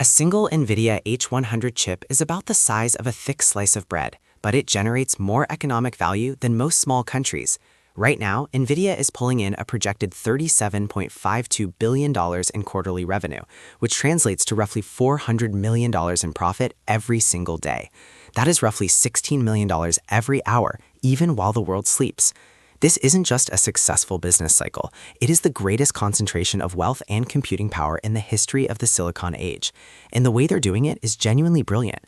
A single NVIDIA H100 chip is about the size of a thick slice of bread, but it generates more economic value than most small countries. Right now, NVIDIA is pulling in a projected $37.52 billion in quarterly revenue, which translates to roughly $400 million in profit every single day. That is roughly $16 million every hour, even while the world sleeps. This isn't just a successful business cycle, it is the greatest concentration of wealth and computing power in the history of the Silicon Age. And the way they're doing it is genuinely brilliant.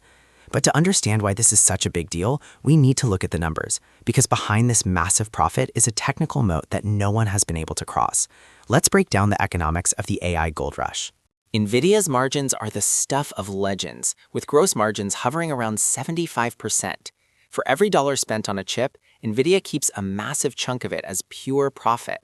But to understand why this is such a big deal, we need to look at the numbers, because behind this massive profit is a technical moat that no one has been able to cross. Let's break down the economics of the AI gold rush. NVIDIA's margins are the stuff of legends, with gross margins hovering around 75%. For every dollar spent on a chip, NVIDIA keeps a massive chunk of it as pure profit.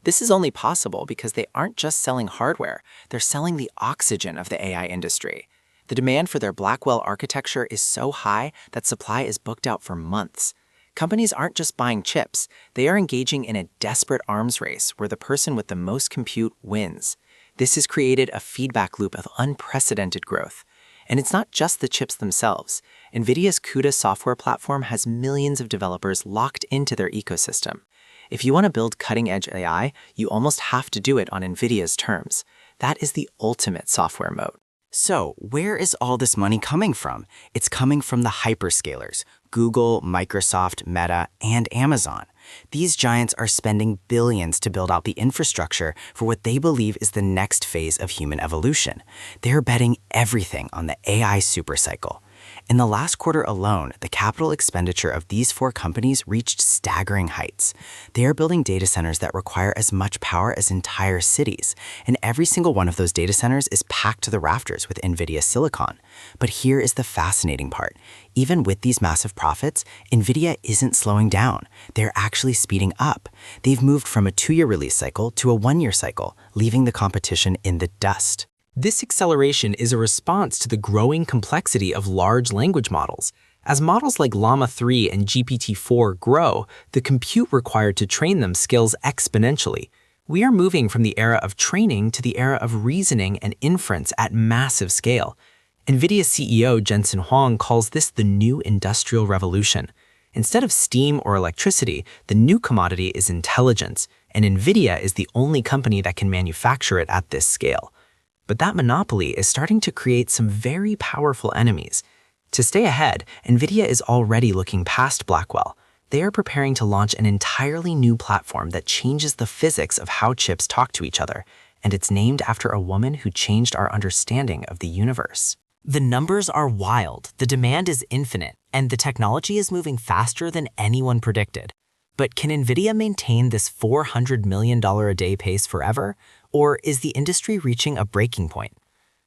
This is only possible because they aren't just selling hardware, they're selling the oxygen of the AI industry. The demand for their Blackwell architecture is so high that supply is booked out for months. Companies aren't just buying chips, they are engaging in a desperate arms race where the person with the most compute wins. This has created a feedback loop of unprecedented growth. And it's not just the chips themselves. NVIDIA's CUDA software platform has millions of developers locked into their ecosystem. If you want to build cutting-edge AI, you almost have to do it on NVIDIA's terms. That is the ultimate software moat. So, where is all this money coming from? It's coming from the hyperscalers, Google, Microsoft, Meta, and Amazon. These giants are spending billions to build out the infrastructure for what they believe is the next phase of human evolution. They're betting everything on the AI supercycle. In the last quarter alone, the capital expenditure of these four companies reached staggering heights. They are building data centers that require as much power as entire cities, and every single one of those data centers is packed to the rafters with NVIDIA silicon. But here is the fascinating part. Even with these massive profits, NVIDIA isn't slowing down. They're actually speeding up. They've moved from a 2-year release cycle to a 1-year cycle, leaving the competition in the dust. This acceleration is a response to the growing complexity of large language models. As models like Llama 3 and GPT-4 grow, the compute required to train them scales exponentially. We are moving from the era of training to the era of reasoning and inference at massive scale. NVIDIA CEO Jensen Huang calls this the new industrial revolution. Instead of steam or electricity, the new commodity is intelligence, and NVIDIA is the only company that can manufacture it at this scale. But that monopoly is starting to create some very powerful enemies. To stay ahead, NVIDIA is already looking past Blackwell. They are preparing to launch an entirely new platform that changes the physics of how chips talk to each other, and it's named after a woman who changed our understanding of the universe. The numbers are wild, the demand is infinite, and the technology is moving faster than anyone predicted. But can NVIDIA maintain this $400 million a day pace forever? Or is the industry reaching a breaking point?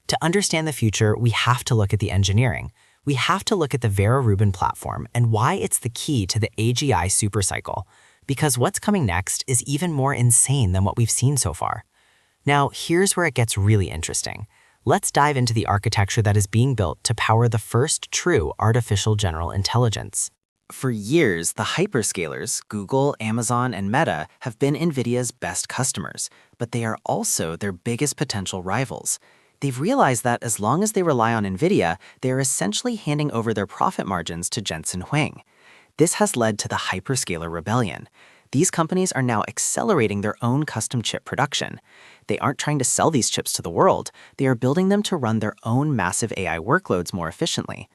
To understand the future, we have to look at the engineering. We have to look at the Vera Rubin platform and why it's the key to the AGI supercycle. Because what's coming next is even more insane than what we've seen so far. Now, here's where it gets really interesting. Let's dive into the architecture that is being built to power the first true artificial general intelligence. For years, the hyperscalers, Google, Amazon, and Meta, have been NVIDIA's best customers, but they are also their biggest potential rivals. They've realized that as long as they rely on NVIDIA, they are essentially handing over their profit margins to Jensen Huang. This has led to the Hyperscaler Rebellion. These companies are now accelerating their own custom chip production. They aren't trying to sell these chips to the world, they are building them to run their own massive AI workloads more efficiently.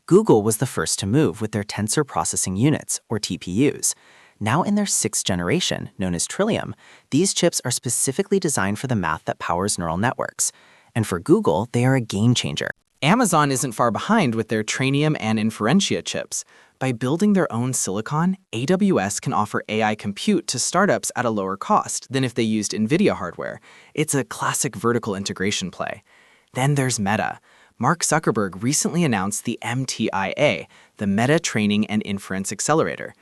Google was the first to move with their tensor processing units, or TPUs. Now in their 6th generation, known as Trillium, these chips are specifically designed for the math that powers neural networks. And for Google, they are a game changer. Amazon isn't far behind with their Trainium and Inferentia chips. By building their own silicon, AWS can offer AI compute to startups at a lower cost than if they used NVIDIA hardware. It's a classic vertical integration play. Then there's Meta. Mark Zuckerberg recently announced the MTIA, the Meta Training and Inference Accelerator.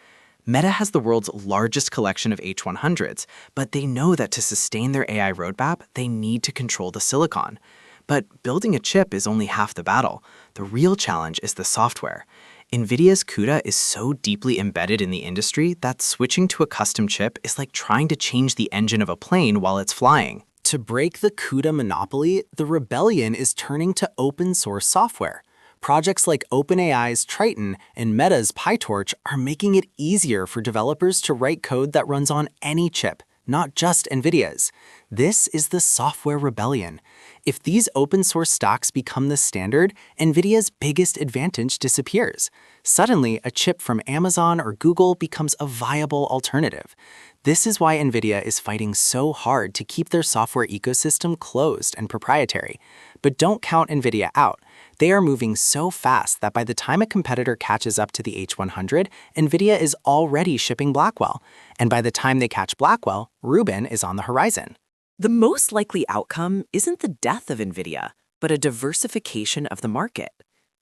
Meta has the world's largest collection of H100s, but they know that to sustain their AI roadmap, they need to control the silicon. But building a chip is only half the battle. The real challenge is the software. NVIDIA's CUDA is so deeply embedded in the industry that switching to a custom chip is like trying to change the engine of a plane while it's flying. To break the CUDA monopoly, the Rebellion is turning to open-source software. Projects like OpenAI's Triton and Meta's PyTorch are making it easier for developers to write code that runs on any chip, not just NVIDIA's. This is the software rebellion. If these open-source stacks become the standard, NVIDIA's biggest advantage disappears. Suddenly, a chip from Amazon or Google becomes a viable alternative. This is why NVIDIA is fighting so hard to keep their software ecosystem closed and proprietary. But don't count NVIDIA out. They are moving so fast that by the time a competitor catches up to the H100, NVIDIA is already shipping Blackwell. And by the time they catch Blackwell, Rubin is on the horizon. The most likely outcome isn't the death of NVIDIA, but a diversification of the market.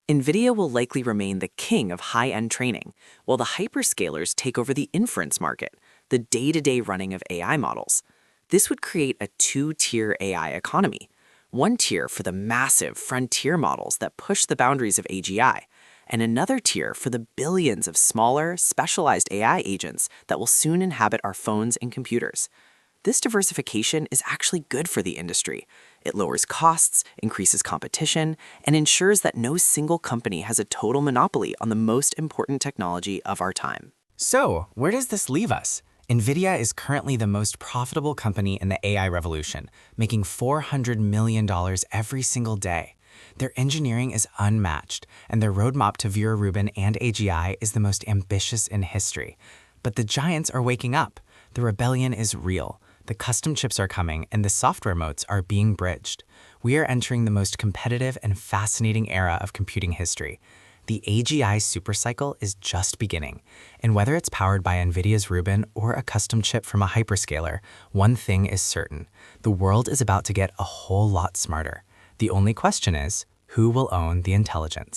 NVIDIA will likely remain the king of high-end training, while the hyperscalers take over the inference market, the day-to-day running of AI models. This would create a two-tier AI economy. One tier for the massive frontier models that push the boundaries of AGI, and another tier for the billions of smaller, specialized AI agents that will soon inhabit our phones and computers. This diversification is actually good for the industry. It lowers costs, increases competition, and ensures that no single company has a total monopoly on the most important technology of our time. So, where does this leave us? NVIDIA is currently the most profitable company in the AI revolution, making $400 million every single day. Their engineering is unmatched, and their roadmap to Vera Rubin and AGI is the most ambitious in history. But the giants are waking up. The rebellion is real. The custom chips are coming, and the software moats are being bridged. We are entering the most competitive and fascinating era of computing history. The AGI Supercycle is just beginning, and whether it's powered by NVIDIA's Rubin or a custom chip from a hyperscaler, one thing is certain: the world is about to get a whole lot smarter. The only question is, who will own the intelligence?